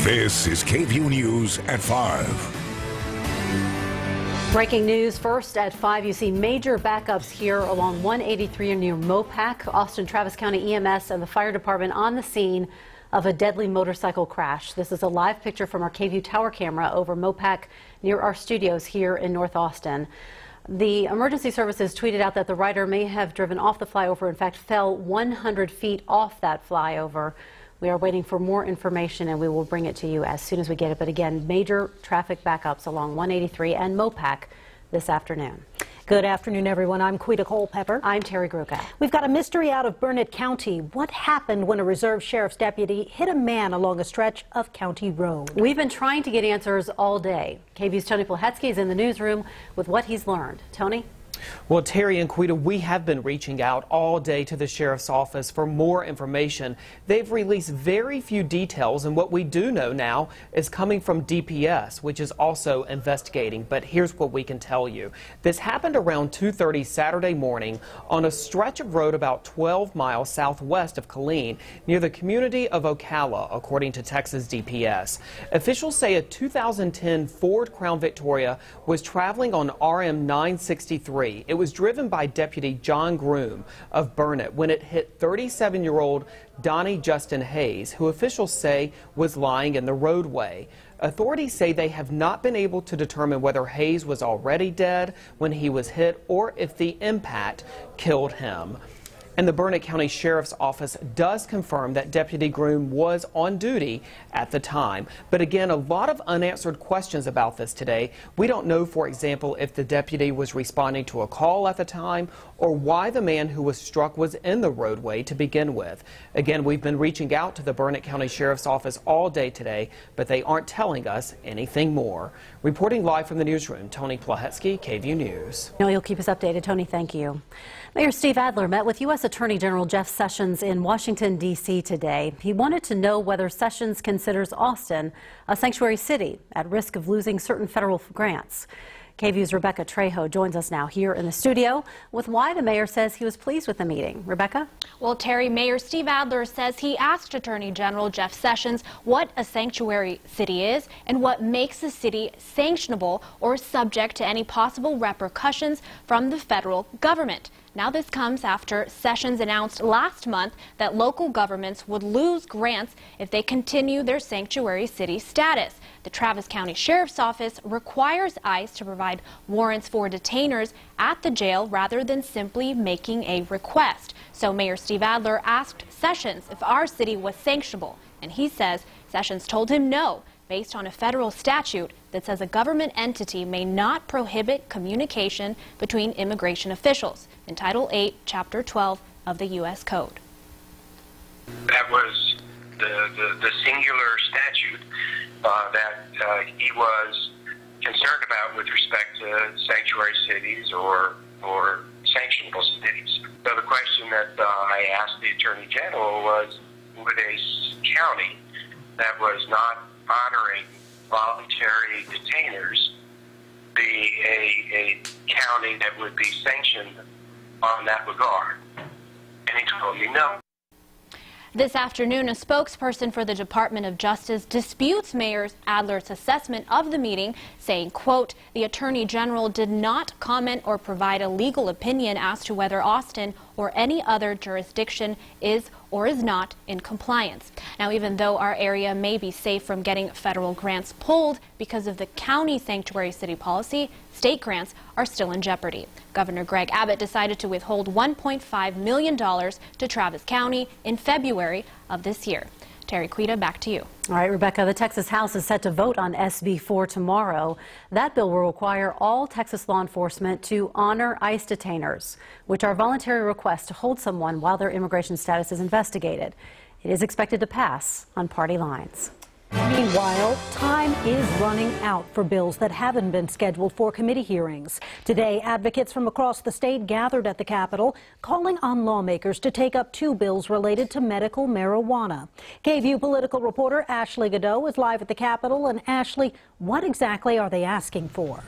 This is KVUE News at 5. Breaking news first at 5. You see major backups here along 183 near Mopac. Austin Travis County EMS and the fire department on the scene of a deadly motorcycle crash. This is a live picture from our KVUE tower camera over Mopac near our studios here in North Austin. The emergency services tweeted out that the rider may have driven off the flyover, in fact fell 100 feet off that flyover. We are waiting for more information and we will bring it to you as soon as we get it. But again, major traffic backups along 183 and Mopac this afternoon. Good afternoon, everyone. I'm Quita Culpepper. I'm Terry Gruca. We've got a mystery out of Burnett County. What happened when a reserve sheriff's deputy hit a man along a stretch of county road? We've been trying to get answers all day. KVUE's Tony Plahetsky is in the newsroom with what he's learned. Tony? Well, Terry and Quita, we have been reaching out all day to the sheriff's office for more information. They've released very few details, and what we do know now is coming from DPS, which is also investigating. But here's what we can tell you. This happened around 2:30 Saturday morning on a stretch of road about 12 miles southwest of Killeen, near the community of Ocala, according to Texas DPS. Officials say a 2010 Ford Crown Victoria was traveling on RM 963. It was driven by Deputy John Groom of Burnett when it hit 37-year-old Donnie Justin Hayes, who officials say was lying in the roadway. Authorities say they have not been able to determine whether Hayes was already dead when he was hit or if the impact killed him. And the Burnett County Sheriff's Office does confirm that Deputy Groom was on duty at the time. But again, a lot of unanswered questions about this today. We don't know, for example, if the deputy was responding to a call at the time or why the man who was struck was in the roadway to begin with. Again, we've been reaching out to the Burnett County Sheriff's Office all day today, but they aren't telling us anything more. Reporting live from the newsroom, Tony Plahetsky, KVUE News. No, you'll keep us updated. Tony, thank you. Mayor Steve Adler met with U.S. Attorney General Jeff Sessions in Washington, D.C. today. He wanted to know whether Sessions considers Austin a sanctuary city at risk of losing certain federal grants. KVUE's Rebecca Trejo joins us now here in the studio with why the mayor says he was pleased with the meeting. Rebecca? Well, Terry, Mayor Steve Adler says he asked Attorney General Jeff Sessions what a sanctuary city is and what makes a city sanctionable or subject to any possible repercussions from the federal government. Now this comes after Sessions announced last month that local governments would lose grants if they continue their sanctuary city status. The Travis County Sheriff's Office requires ICE to provide warrants for detainers at the jail rather than simply making a request. So Mayor Steve Adler asked Sessions if our city was sanctionable, and he says Sessions told him no, based on a federal statute that says a government entity may not prohibit communication between immigration officials in Title 8, Chapter 12 of the U.S. Code. That was the singular statute that he was concerned about with respect to sanctuary cities or sanctionable cities. So the question that I asked the Attorney General was, would a county that was not honoring voluntary detainers be a county that would be sanctioned on that regard? And he told me no. This afternoon, a spokesperson for the Department of Justice disputes Mayor Adler's assessment of the meeting, saying, quote, the Attorney General did not comment or provide a legal opinion as to whether Austin or any other jurisdiction is or is not in compliance. Now, even though our area may be safe from getting federal grants pulled because of the county sanctuary city policy, state grants are still in jeopardy. Governor Greg Abbott decided to withhold $1.5 million to Travis County in February of this year. Terry, Quita, back to you. All right, Rebecca, the Texas House is set to vote on SB 4 tomorrow. That bill will require all Texas law enforcement to honor ICE detainers, which are voluntary requests to hold someone while their immigration status is investigated. It is expected to pass on party lines. Meanwhile, time is running out for bills that haven't been scheduled for committee hearings. Today, advocates from across the state gathered at the Capitol, calling on lawmakers to take up 2 bills related to medical marijuana. KVUE political reporter Ashley Godot is live at the Capitol. And Ashley, what exactly are they asking for?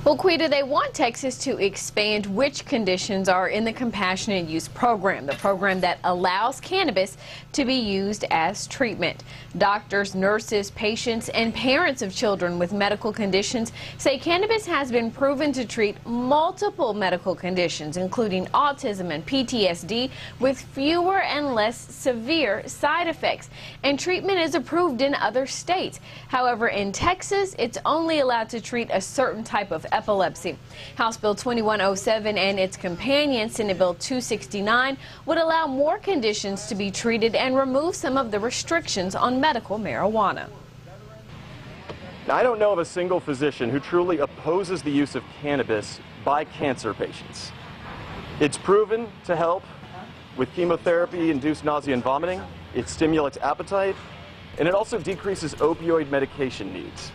Well, Quita, they want Texas to expand which conditions are in the compassionate use program, the program that allows cannabis to be used as treatment. Doctors, nurses, patients, and parents of children with medical conditions say cannabis has been proven to treat multiple medical conditions, including autism and PTSD, with fewer and less severe side effects. And treatment is approved in other states. However, in Texas, it's only allowed to treat a certain type of epilepsy. House Bill 2107 and its companion, Senate Bill 269, would allow more conditions to be treated and remove some of the restrictions on medical marijuana. Now, I don't know of a single physician who truly opposes the use of cannabis by cancer patients. It's proven to help with chemotherapy-induced nausea and vomiting. It stimulates appetite, and it also decreases opioid medication needs.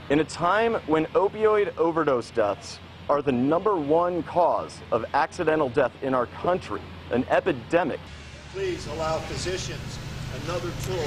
In a time when opioid overdose deaths are the #1 cause of accidental death in our country, an epidemic. Please allow physicians another tool.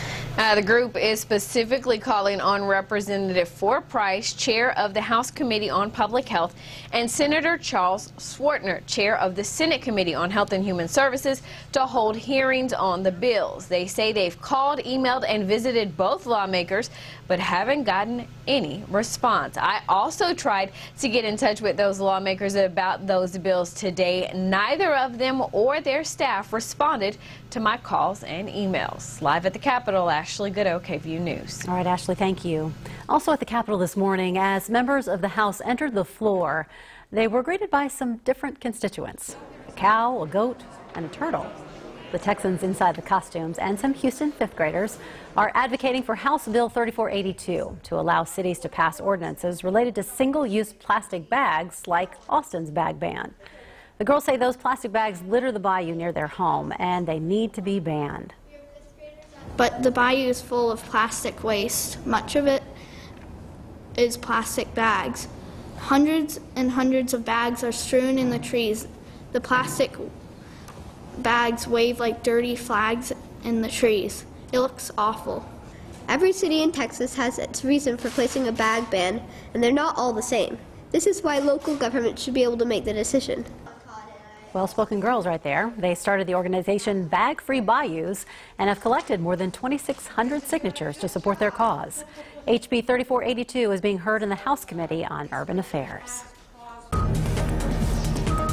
The group is specifically calling on Representative Ford Price, chair of the House Committee on Public Health, and Senator Charles Swartner, chair of the Senate Committee on Health and Human Services, to hold hearings on the bills. They say they've called, emailed, and visited both lawmakers, but haven't gotten any response. I also tried to get in touch with those lawmakers about those bills today. Neither of them or their staff responded to my calls and emails. Live at the Capitol, Ashley Goodo, KVUE News. All right, Ashley, thank you. Also at the Capitol this morning, as members of the House entered the floor, they were greeted by some different constituents: a cow, a goat, and a turtle. The Texans inside the costumes and some Houston fifth graders are advocating for House Bill 3482 to allow cities to pass ordinances related to single-use plastic bags like Austin's bag ban. The girls say those plastic bags litter the bayou near their home and they need to be banned. But the bayou is full of plastic waste. Much of it is plastic bags. Hundreds and hundreds of bags are strewn in the trees. The plastic bags wave like dirty flags in the trees. It looks awful. Every city in Texas has its reason for placing a bag ban, and they're not all the same. This is why local government should be able to make the decision. Well-spoken girls right there. They started the organization Bag Free Bayous and have collected more than 2,600 signatures to support their cause. HB 3482 is being heard in the House Committee on Urban Affairs.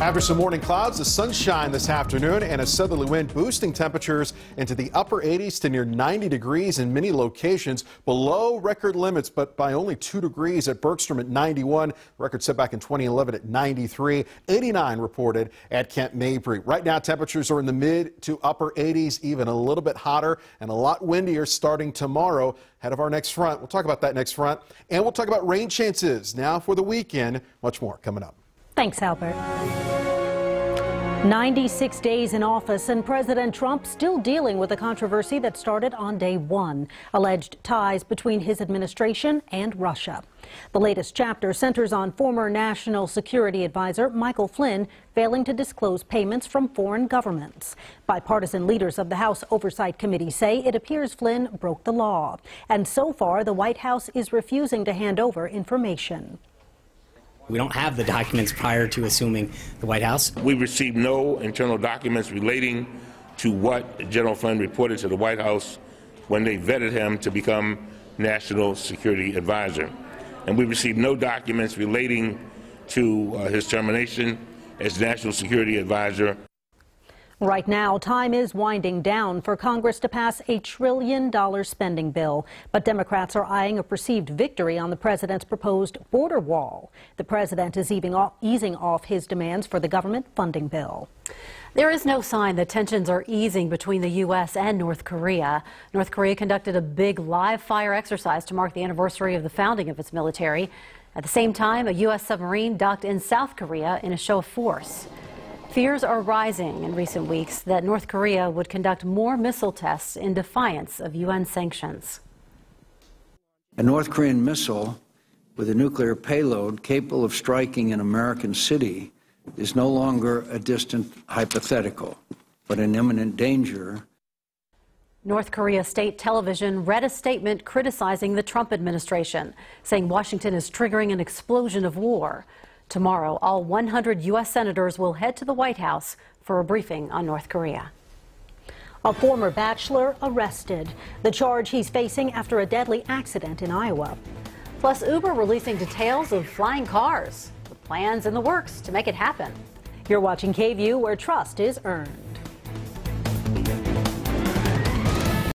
After some morning clouds, the sunshine this afternoon and a southerly wind boosting temperatures into the upper 80s to near 90 degrees in many locations, below record limits, but by only 2 degrees at Bergstrom at 91. Record set back in 2011 at 93. 89 reported at Camp Mabry. Right now, temperatures are in the mid to upper 80s, even a little bit hotter and a lot windier starting tomorrow. Ahead of our next front. We'll talk about that next front, and we'll talk about rain chances now for the weekend. Much more coming up. Thanks, Albert. 96 days in office, and President Trump still dealing with a controversy that started on day one, alleged ties between his administration and Russia. The latest chapter centers on former National Security Advisor Michael Flynn failing to disclose payments from foreign governments. Bipartisan leaders of the House Oversight Committee say it appears Flynn broke the law, and so far the White House is refusing to hand over information. We don't have the documents prior to assuming the White House. We received no internal documents relating to what General Flynn reported to the White House when they vetted him to become National Security Advisor. And we received no documents relating to his termination as National Security Advisor. Right now, time is winding down for Congress to pass a $1 trillion spending bill. But Democrats are eyeing a perceived victory on the president's proposed border wall. The president is easing off his demands for the government funding bill. There is no sign that tensions are easing between the U.S. and North Korea. North Korea conducted a big live fire exercise to mark the anniversary of the founding of its military. At the same time, a U.S. submarine docked in South Korea in a show of force. Fears are rising in recent weeks that North Korea would conduct more missile tests in defiance of UN sanctions. A North Korean missile with a nuclear payload capable of striking an American city is no longer a distant hypothetical, but an imminent danger. North Korea state television read a statement criticizing the Trump administration, saying Washington is triggering an explosion of war. Tomorrow, all 100 U.S. senators will head to the White House for a briefing on North Korea. A former bachelor arrested. The charge he's facing after a deadly accident in Iowa. Plus, Uber releasing details of flying cars, with plans in the works to make it happen. You're watching KVUE, where trust is earned.